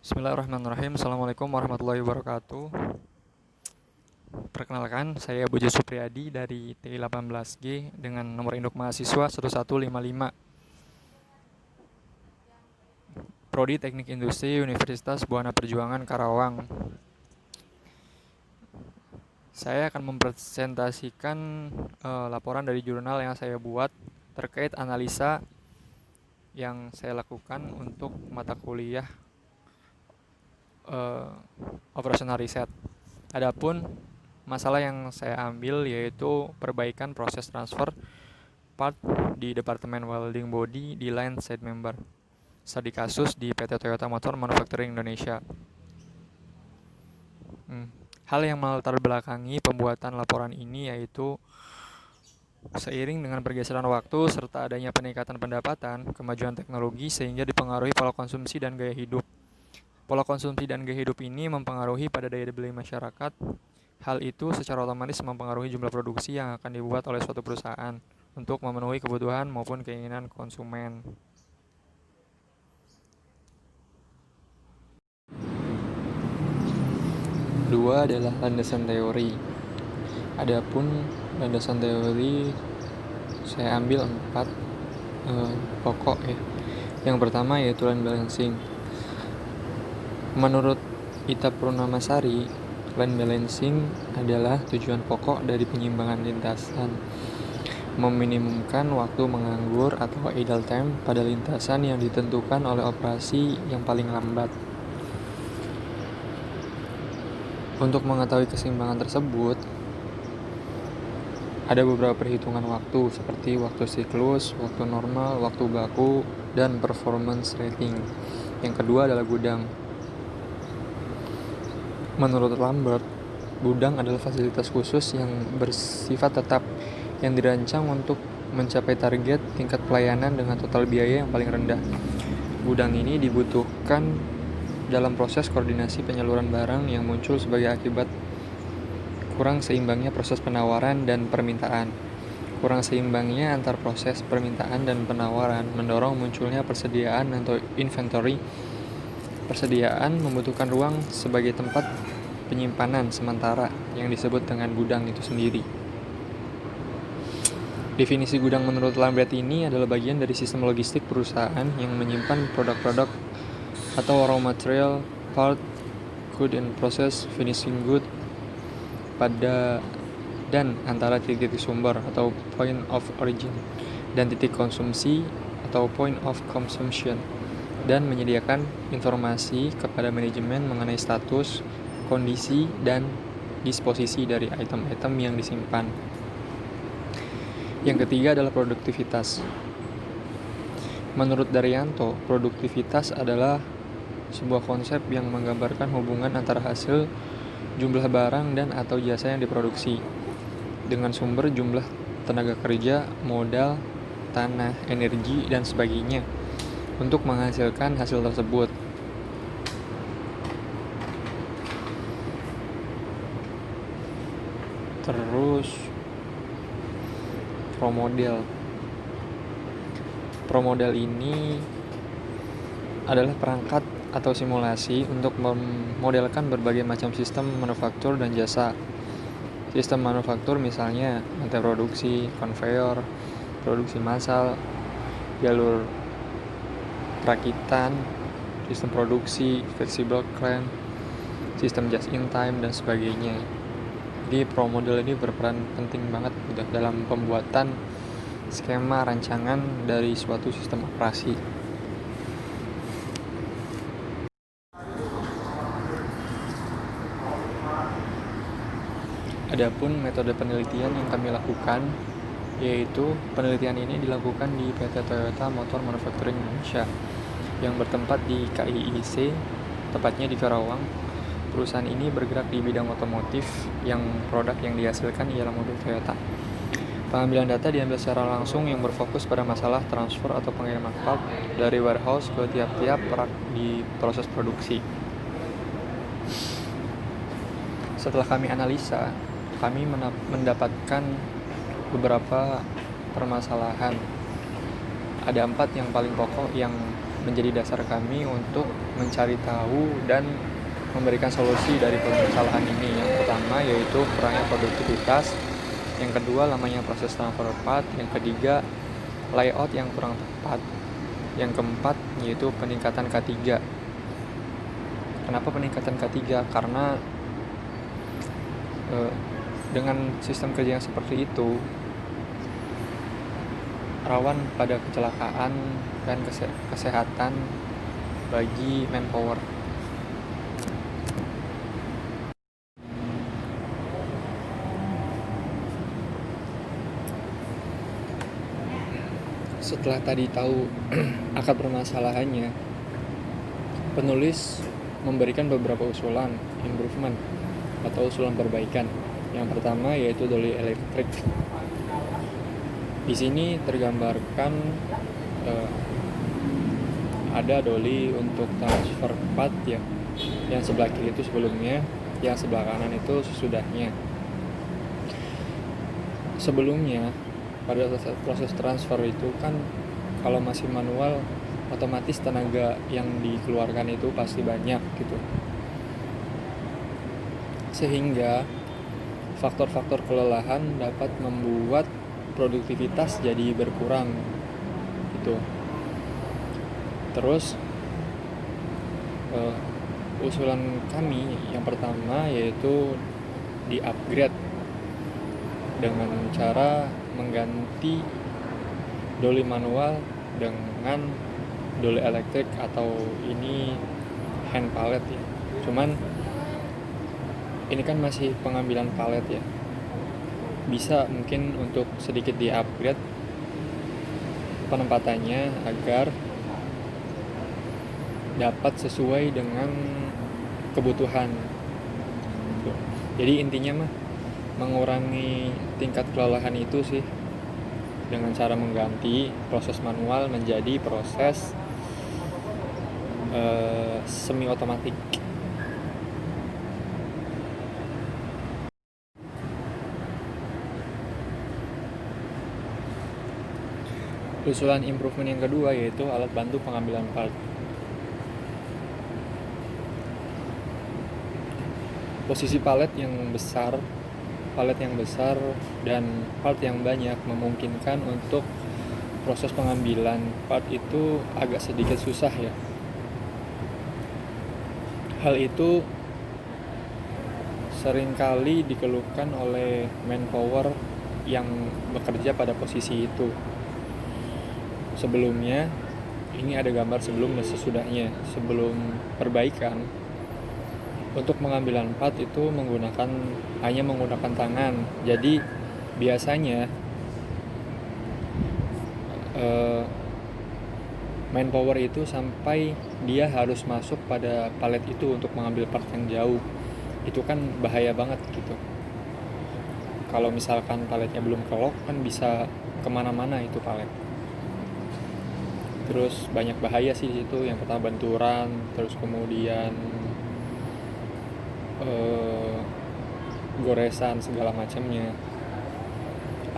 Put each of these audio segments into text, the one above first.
Bismillahirrahmanirrahim. Assalamualaikum warahmatullahi wabarakatuh. Perkenalkan, saya Bojo Supriyadi dari TI18G dengan nomor induk mahasiswa 1155. Prodi Teknik Industri Universitas Buana Perjuangan Karawang. Saya akan mempresentasikan laporan dari jurnal yang saya buat terkait analisa yang saya lakukan untuk mata kuliah operasional riset. Adapun masalah yang saya ambil yaitu perbaikan proses transfer part di Departemen Welding Body di line side member. Studi kasus di PT Toyota Motor Manufacturing Indonesia. Hal yang melatar belakangi pembuatan laporan ini yaitu seiring dengan pergeseran waktu serta adanya peningkatan pendapatan, kemajuan teknologi sehingga dipengaruhi pola konsumsi dan gaya hidup. Pola konsumsi dan gaya hidup ini mempengaruhi pada daya beli masyarakat. Hal itu secara otomatis mempengaruhi jumlah produksi yang akan dibuat oleh suatu perusahaan untuk memenuhi kebutuhan maupun keinginan konsumen. Dua adalah landasan teori. Adapun landasan teori saya ambil 4 pokok ya. Yang pertama yaitu line balancing. Menurut Ita Purnamasari, line balancing adalah tujuan pokok dari penyimbangan lintasan, meminimumkan waktu menganggur atau idle time pada lintasan yang ditentukan oleh operasi yang paling lambat. Untuk mengetahui keseimbangan tersebut, ada beberapa perhitungan waktu seperti waktu siklus, waktu normal, waktu baku, dan performance rating. Yang kedua adalah gudang. Menurut Lambert, gudang adalah fasilitas khusus yang bersifat tetap yang dirancang untuk mencapai target tingkat pelayanan dengan total biaya yang paling rendah. Gudang ini dibutuhkan dalam proses koordinasi penyaluran barang yang muncul sebagai akibat kurang seimbangnya proses penawaran dan permintaan. Kurang seimbangnya antar proses permintaan dan penawaran mendorong munculnya persediaan atau inventory. Persediaan membutuhkan ruang sebagai tempat penyimpanan sementara yang disebut dengan gudang itu sendiri. Definisi gudang menurut Lambert ini adalah bagian dari sistem logistik perusahaan yang menyimpan produk-produk atau raw material, part, good and process, finishing good pada dan antara titik sumber atau point of origin dan titik konsumsi atau point of consumption, dan menyediakan informasi kepada manajemen mengenai status, kondisi, dan disposisi dari item-item yang disimpan. Yang ketiga adalah produktivitas. Menurut Daryanto, produktivitas adalah sebuah konsep yang menggambarkan hubungan antara hasil, jumlah barang dan atau jasa yang diproduksi dengan sumber jumlah tenaga kerja, modal, tanah, energi, dan sebagainya untuk menghasilkan hasil tersebut. Terus Promodel ini adalah perangkat atau simulasi untuk memodelkan berbagai macam sistem manufaktur dan jasa. Sistem manufaktur misalnya rantai produksi, konveyor, produksi massal, jalur perakitan, sistem produksi, flexible plant, sistem just in time, dan sebagainya. Jadi promodel ini berperan penting banget dalam pembuatan skema rancangan dari suatu sistem operasi. Adapun metode penelitian yang kami lakukan, yaitu penelitian ini dilakukan di PT Toyota Motor Manufacturing Indonesia yang bertempat di KIIC, tepatnya di Karawang. Perusahaan ini bergerak di bidang otomotif yang produk yang dihasilkan ialah mobil Toyota. Pengambilan data diambil secara langsung yang berfokus pada masalah transfer atau pengiriman part dari warehouse ke tiap-tiap rak di proses produksi. Setelah kami analisa, kami mendapatkan beberapa permasalahan. Ada 4 yang paling pokok yang menjadi dasar kami untuk mencari tahu dan memberikan solusi dari permasalahan ini. Yang pertama yaitu kurangnya produktivitas, yang kedua lamanya proses transfer part, yang ketiga layout yang kurang tepat, yang keempat yaitu peningkatan K3. Kenapa peningkatan K3? Karena dengan sistem kerja yang seperti itu rawan pada kecelakaan dan kesehatan bagi manpower. Setelah tadi tahu akar permasalahannya, penulis memberikan beberapa usulan improvement atau usulan perbaikan. Yang pertama yaitu dolly elektrik. Di sini tergambarkan ada dolly untuk transfer part ya, yang sebelah kiri itu sebelumnya, yang sebelah kanan itu sesudahnya. Sebelumnya pada proses transfer itu kan kalau masih manual otomatis tenaga yang dikeluarkan itu pasti banyak gitu, sehingga faktor-faktor kelelahan dapat membuat produktivitas jadi berkurang gitu. Terus usulan kami yang pertama yaitu di upgrade dengan cara mengganti dolly manual dengan dolly elektrik atau ini hand pallet ya. Cuman ini kan masih pengambilan pallet ya, bisa mungkin untuk sedikit di upgrade penempatannya agar dapat sesuai dengan kebutuhan. Jadi intinya mah mengurangi tingkat kelelahan itu sih, dengan cara mengganti proses manual menjadi proses semi otomatik. Usulan improvement yang kedua yaitu alat bantu pengambilan part. Posisi palet yang besar dan part yang banyak memungkinkan untuk proses pengambilan part itu agak sedikit susah ya. Hal itu seringkali dikeluhkan oleh manpower yang bekerja pada posisi itu. Sebelumnya, ini ada gambar sebelum dan sesudahnya. Sebelum perbaikan, untuk pengambilan part itu hanya menggunakan tangan. Jadi biasanya manpower itu sampai dia harus masuk pada palet itu untuk mengambil part yang jauh. Itu kan bahaya banget gitu. Kalau misalkan paletnya belum kelok kan bisa kemana-mana itu palet. Terus banyak bahaya sih di situ. Yang pertama benturan, terus kemudian goresan segala macamnya.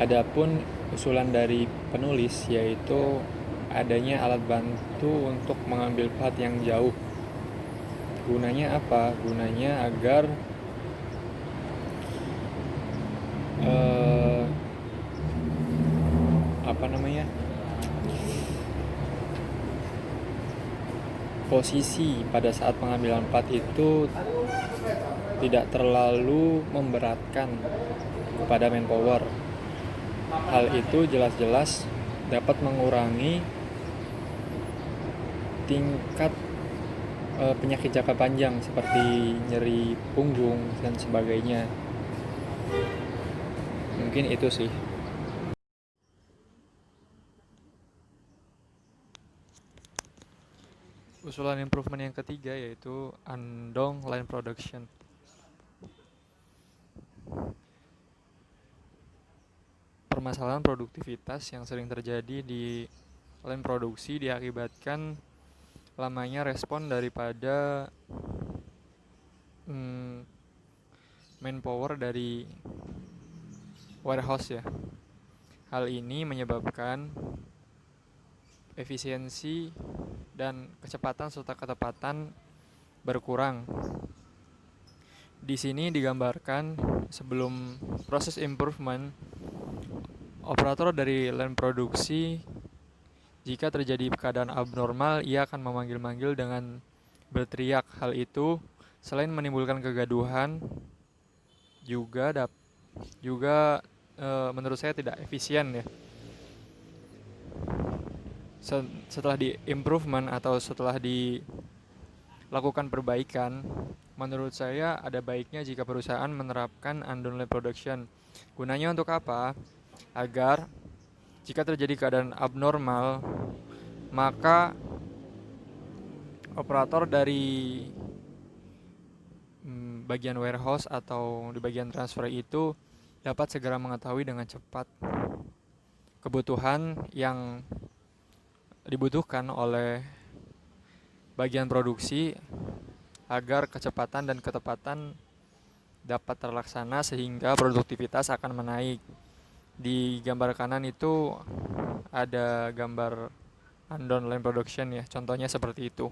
Adapun usulan dari penulis yaitu adanya alat bantu untuk mengambil part yang jauh. Gunanya apa? Gunanya agar posisi pada saat pengambilan part itu tidak terlalu memberatkan kepada manpower. Hal itu jelas-jelas dapat mengurangi tingkat penyakit jangka panjang seperti nyeri punggung dan sebagainya. Mungkin itu sih. Usulan improvement yang ketiga yaitu Andong Line Production. Permasalahan produktivitas yang sering terjadi di line produksi diakibatkan lamanya respon daripada manpower dari warehouse ya. Hal ini menyebabkan efisiensi dan kecepatan serta ketepatan berkurang. Di sini digambarkan sebelum proses improvement, operator dari line produksi jika terjadi keadaan abnormal, ia akan memanggil-manggil dengan berteriak. Hal itu selain menimbulkan kegaduhan, juga juga menurut saya tidak efisien ya. Setelah di improvement atau setelah dilakukan perbaikan, menurut saya ada baiknya jika perusahaan menerapkan undoubted production. Gunanya untuk apa? Agar jika terjadi keadaan abnormal, maka operator dari bagian warehouse atau di bagian transfer itu dapat segera mengetahui dengan cepat kebutuhan yang dibutuhkan oleh bagian produksi agar kecepatan dan ketepatan dapat terlaksana sehingga produktivitas akan menaik. Di gambar kanan itu ada gambar unknown line production ya, contohnya seperti itu.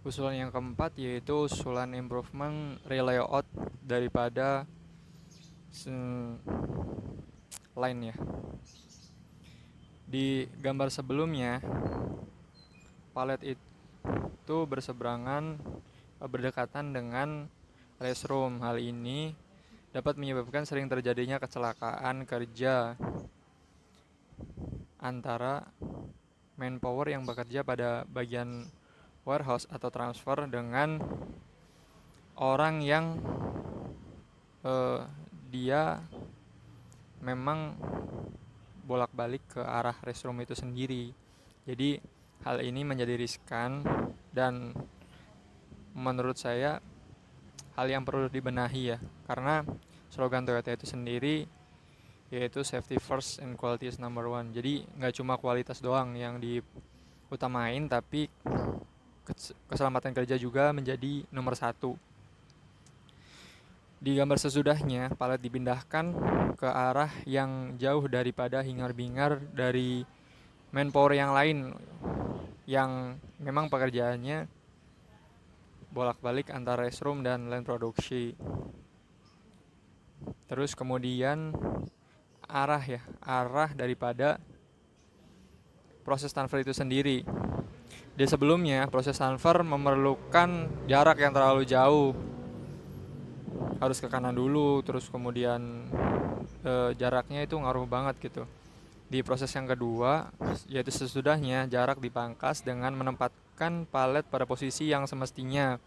Usulan yang keempat yaitu usulan improvement relayout daripada line ya. Di gambar sebelumnya, palet itu berseberangan berdekatan dengan restroom. Hal ini dapat menyebabkan sering terjadinya kecelakaan kerja antara manpower yang bekerja pada bagian warehouse atau transfer dengan orang yang dia memang bolak-balik ke arah restroom itu sendiri. Jadi hal ini menjadi riskan dan menurut saya hal yang perlu dibenahi ya, karena slogan Toyota itu sendiri yaitu safety first and quality is number one. Jadi nggak cuma kualitas doang yang diutamain, tapi keselamatan kerja juga menjadi nomor satu. Di gambar sesudahnya, palet dipindahkan ke arah yang jauh daripada hingar-bingar dari manpower yang lain yang memang pekerjaannya bolak-balik antara restroom dan line produksi. Terus kemudian arah daripada proses transfer itu sendiri. Di sebelumnya, proses transfer memerlukan jarak yang terlalu jauh. Harus ke kanan dulu, terus kemudian jaraknya itu ngaruh banget gitu. Di proses yang kedua, yaitu sesudahnya, jarak dipangkas dengan menempatkan palet pada posisi yang semestinya.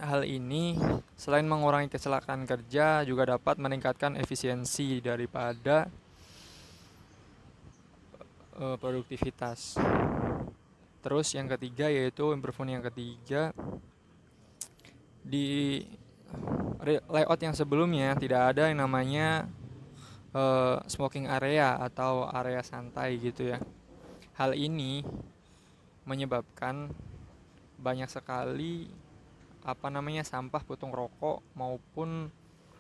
Hal ini selain mengurangi kecelakaan kerja, juga dapat meningkatkan efisiensi daripada produktivitas. Terus yang ketiga yaitu improvement yang ketiga, di layout yang sebelumnya tidak ada yang namanya smoking area atau area santai gitu ya. Hal ini menyebabkan banyak sekali sampah putung rokok maupun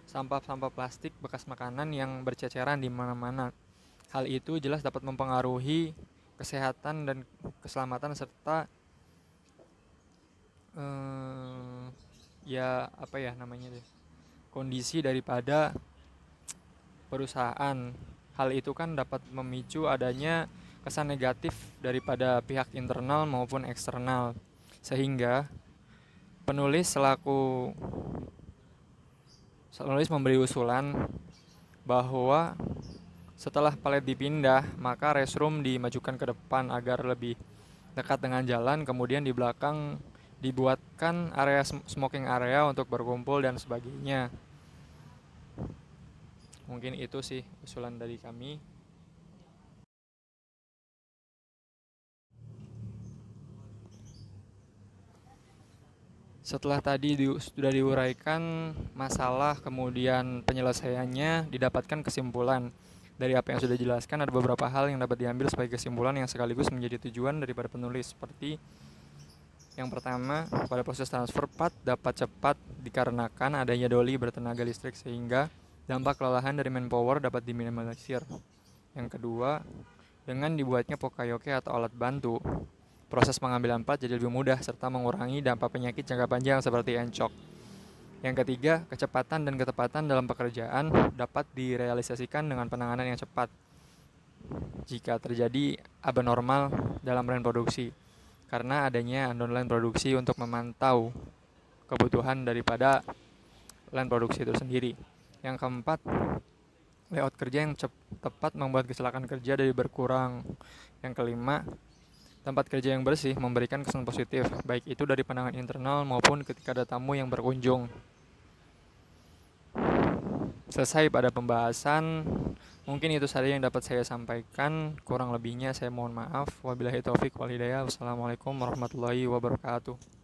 sampah-sampah plastik bekas makanan yang berceceran di mana-mana. Hal itu jelas dapat mempengaruhi kesehatan dan keselamatan serta kondisi daripada perusahaan. Hal itu kan dapat memicu adanya kesan negatif daripada pihak internal maupun eksternal, sehingga penulis memberi usulan bahwa setelah palet dipindah, maka restroom dimajukan ke depan agar lebih dekat dengan jalan, kemudian di belakang dibuatkan area smoking area untuk berkumpul dan sebagainya. Mungkin itu sih usulan dari kami. Setelah tadi sudah diuraikan masalah, kemudian penyelesaiannya, didapatkan kesimpulan. Dari apa yang sudah dijelaskan, ada beberapa hal yang dapat diambil sebagai kesimpulan yang sekaligus menjadi tujuan daripada penulis, seperti Yang pertama, pada proses transfer PAT dapat cepat dikarenakan adanya doli bertenaga listrik sehingga dampak kelelahan dari manpower dapat diminimalisir. Yang kedua, dengan dibuatnya Pokayoke atau alat bantu, proses pengambilan PAT jadi lebih mudah serta mengurangi dampak penyakit jangka panjang seperti encok. Yang ketiga, kecepatan dan ketepatan dalam pekerjaan dapat direalisasikan dengan penanganan yang cepat jika terjadi abnormal dalam line produksi, karena adanya online produksi untuk memantau kebutuhan daripada line produksi itu sendiri. Yang keempat, layout kerja yang tepat membuat kecelakaan kerja dari berkurang. Yang kelima, tempat kerja yang bersih memberikan kesan positif, baik itu dari pandangan internal maupun ketika ada tamu yang berkunjung. Selesai pada pembahasan. Mungkin itu saja yang dapat saya sampaikan. Kurang lebihnya saya mohon maaf. Wabillahi taufik wal hidayah. Wassalamualaikum warahmatullahi wabarakatuh.